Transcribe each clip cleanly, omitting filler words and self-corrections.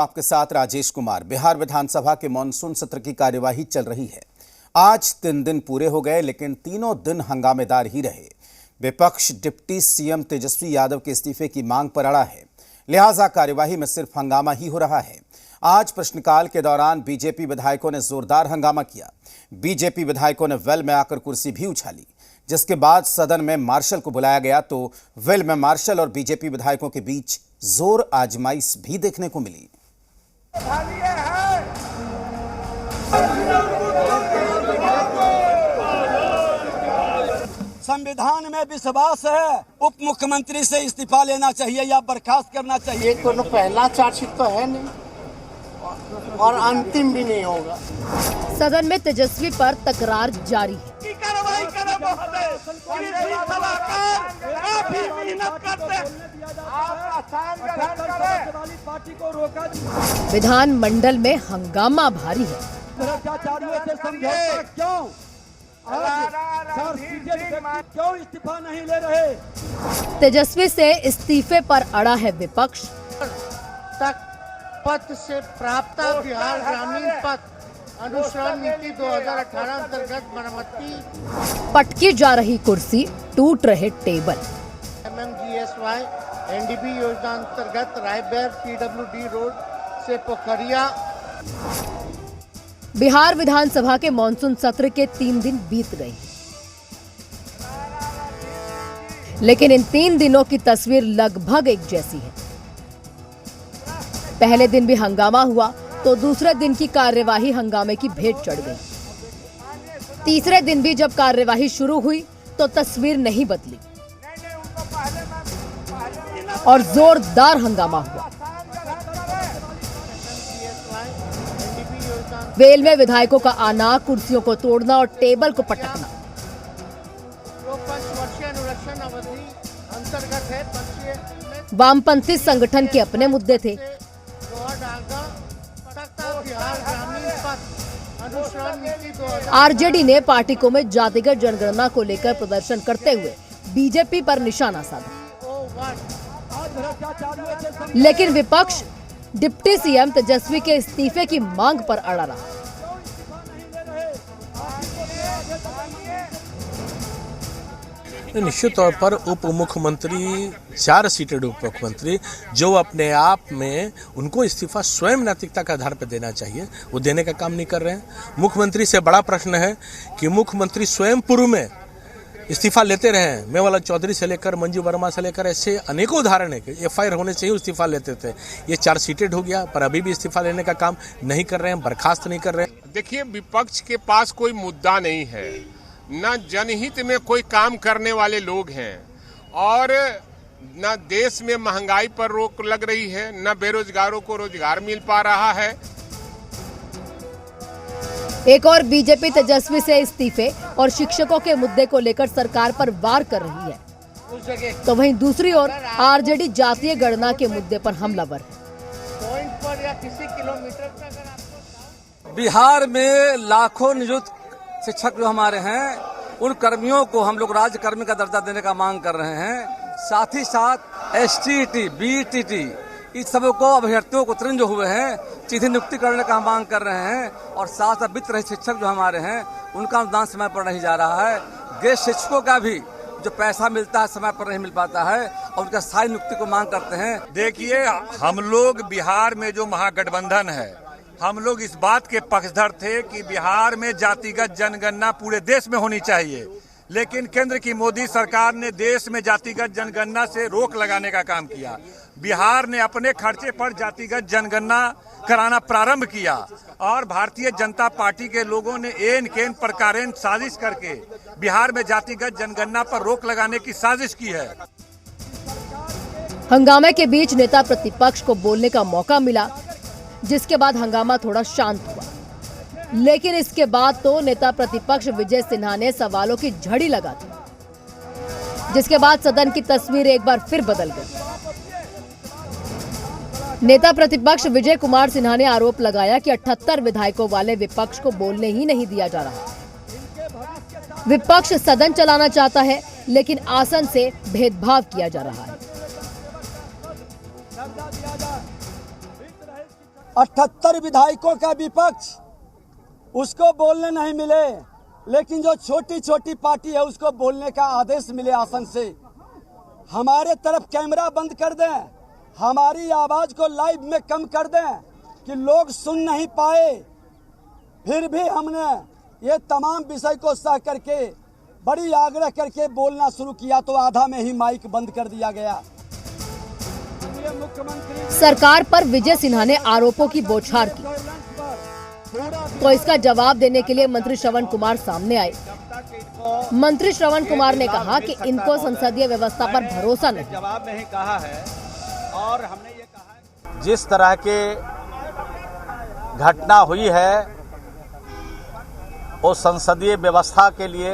आपके साथ राजेश कुमार। बिहार विधानसभा के मॉनसून सत्र की कार्यवाही चल रही है। आज 3 दिन पूरे हो गए, लेकिन तीनों दिन हंगामेदार ही रहे। विपक्ष डिप्टी सीएम तेजस्वी यादव के इस्तीफे की मांग पर अड़ा है, लिहाजा कार्यवाही में सिर्फ हंगामा ही हो रहा है। आज प्रश्नकाल के दौरान बीजेपी विधायकों ने जोरदार हंगामा किया। बीजेपी विधायकों ने वेल में आकर कुर्सी भी उछाली, जिसके बाद सदन में मार्शल को बुलाया गया तो वेल में मार्शल और बीजेपी विधायकों के बीच जोर आजमाइश भी देखने को मिली। संविधान में विश्वास है, उप मुख्यमंत्री से इस्तीफा लेना चाहिए या बर्खास्त करना चाहिए। तो पहला चार्जशीट तो है नहीं और अंतिम भी नहीं होगा। सदन में तेजस्वी पर तकरार जारी है। विधान मंडल में हंगामा भारी है। क्यों इस्तीफा नहीं ले रहे? तेजस्वी से इस्तीफे पर अड़ा है विपक्ष। तक पद से प्राप्त बिहार ग्रामीण पद अनुश्रवण नीति 2018 अंतर्गत मरम्मती, पटकी जा रही कुर्सी, टूट रहे टेबल। MMGSY NDB योजना अंतर्गत रायबेर PWD रोड से पोखरिया। बिहार विधानसभा के मॉनसून सत्र के 3 दिन बीत गए, लेकिन इन 3 दिनों की तस्वीर लगभग एक जैसी है। पहले दिन भी हंगामा हुआ तो दूसरे दिन की कार्यवाही हंगामे की भेंट चढ़ गई। तीसरे दिन भी जब कार्यवाही शुरू हुई तो तस्वीर नहीं बदली और जोरदार हंगामा हुआ। वेल में विधायकों का आना, कुर्सियों को तोड़ना और टेबल को पटकना। वामपंथी संगठन के अपने मुद्दे थे। आरजेडी ने पार्टिकों में जातिगत जनगणना को लेकर प्रदर्शन करते हुए बीजेपी पर निशाना साधा, लेकिन विपक्ष डिप्टी सीएम तेजस्वी के इस्तीफे की मांग पर अड़ा रहा। निश्चित तौर पर उप मुख्यमंत्री, 4 सीटेड उप मुख्यमंत्री, जो अपने आप में उनको इस्तीफा स्वयं नैतिकता के आधार पर देना चाहिए, वो देने का काम नहीं कर रहे हैं। मुख्यमंत्री से बड़ा प्रश्न है कि मुख्यमंत्री स्वयं पूर्व में इस्तीफा लेते रहे हैं। मेवालाल चौधरी से लेकर मंजू वर्मा से लेकर ऐसे अनेकों उदाहरण है कि FIR होने से ही इस्तीफा लेते थे। ये 4 सीटेड हो गया, पर अभी भी इस्तीफा लेने का काम नहीं कर रहे हैं, बर्खास्त नहीं कर रहे हैं। देखिए, विपक्ष के पास कोई मुद्दा नहीं है, न जनहित में कोई काम करने वाले लोग हैं, और न देश में महंगाई पर रोक लग रही है, न बेरोजगारों को रोजगार मिल पा रहा है। एक और बीजेपी तेजस्वी से इस्तीफे और शिक्षकों के मुद्दे को लेकर सरकार पर वार कर रही है, तो वहीं दूसरी ओर आरजेडी जातीय गणना के मुद्दे पर हमलावर है। बिहार में लाखों नियुक्त शिक्षक जो हमारे हैं, उन कर्मियों को हम लोग राज्य कर्मी का दर्जा देने का मांग कर रहे हैं। साथ ही साथ STT, BTT, इस सबको अभ्यर्थियों को उत्तीर्ण जो हुए हैं, सीधी नियुक्ति करने का हम मांग कर रहे हैं। और साथ साथ वित्त रहित शिक्षक जो हमारे हैं, उनका अनुदान समय पर नहीं जा रहा है। गेस्ट शिक्षकों का भी जो पैसा मिलता है समय पर नहीं मिल पाता है, और उनका स्थायी नियुक्ति को मांग करते हैं। देखिए, हम लोग बिहार में जो महागठबंधन है, हम लोग इस बात के पक्षधर थे कि बिहार में जातिगत जनगणना पूरे देश में होनी चाहिए, लेकिन केंद्र की मोदी सरकार ने देश में जातिगत जनगणना से रोक लगाने का काम किया। बिहार ने अपने खर्चे पर जातिगत जनगणना कराना प्रारंभ किया, और भारतीय जनता पार्टी के लोगों ने एन केन प्रकारेण साजिश करके बिहार में जातिगत जनगणना पर रोक लगाने की साजिश की है। हंगामे के बीच नेता प्रतिपक्ष को बोलने का मौका मिला, जिसके बाद हंगामा थोड़ा शांत हुआ, लेकिन इसके बाद तो नेता प्रतिपक्ष विजय सिन्हा ने सवालों की झड़ी लगा दी, जिसके बाद सदन की तस्वीर एक बार फिर बदल गई। नेता प्रतिपक्ष विजय कुमार सिन्हा ने आरोप लगाया कि 78 विधायकों वाले विपक्ष को बोलने ही नहीं दिया जा रहा। विपक्ष सदन चलाना चाहता है, लेकिन आसन से भेदभाव किया जा रहा है। 78 विधायकों का विपक्ष, उसको बोलने नहीं मिले, लेकिन जो छोटी छोटी पार्टी है उसको बोलने का आदेश मिले आसन से। हमारे तरफ कैमरा बंद कर दें, हमारी आवाज को लाइव में कम कर दें कि लोग सुन नहीं पाए। फिर भी हमने ये तमाम विषय को सह करके बड़ी आग्रह करके बोलना शुरू किया तो आधा में ही माइक बंद कर दिया गया। सरकार पर विजय सिन्हा ने आरोपों की बौछार की, तो इसका जवाब देने के लिए मंत्री श्रवण कुमार सामने आए। मंत्री श्रवण कुमार ने कहा कि इनको संसदीय व्यवस्था पर भरोसा नहीं। जवाब में ही कहा है और हमने ये कहा जिस तरह के घटना हुई है वो संसदीय व्यवस्था के लिए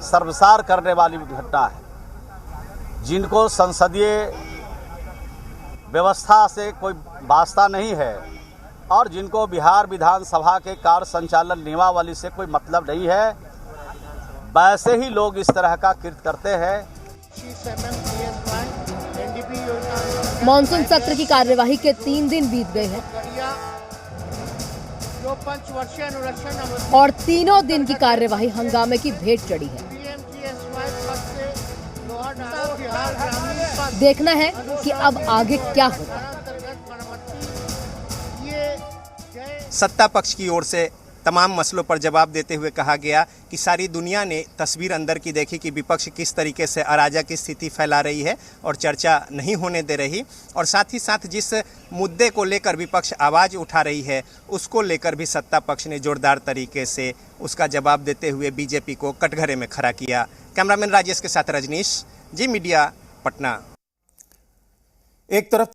शर्मसार करने वाली घटना है। जिनको संसदीय व्यवस्था से कोई वास्ता नहीं है और जिनको बिहार विधानसभा के कार्य संचालन नियमावली से कोई मतलब नहीं है, वैसे ही लोग इस तरह का कृत्य करते हैं। मॉनसून सत्र की कार्यवाही के 3 दिन बीत गए हैं और तीनों दिन की कार्यवाही हंगामे की भेंट चढ़ी है। देखना है कि अब आगे क्या होगा। सत्ता पक्ष की ओर से तमाम मसलों पर जवाब देते हुए कहा गया कि सारी दुनिया ने तस्वीर अंदर की देखी कि विपक्ष किस तरीके से अराजक की स्थिति फैला रही है और चर्चा नहीं होने दे रही, और साथ ही साथ जिस मुद्दे को लेकर विपक्ष आवाज़ उठा रही है उसको लेकर भी सत्ता पक्ष ने जोरदार तरीके से उसका जवाब देते हुए बीजेपी को कटघरे में खड़ा किया। कैमरामैन राजेश के साथ रजनीश, जी मीडिया, पटना। एक तरफ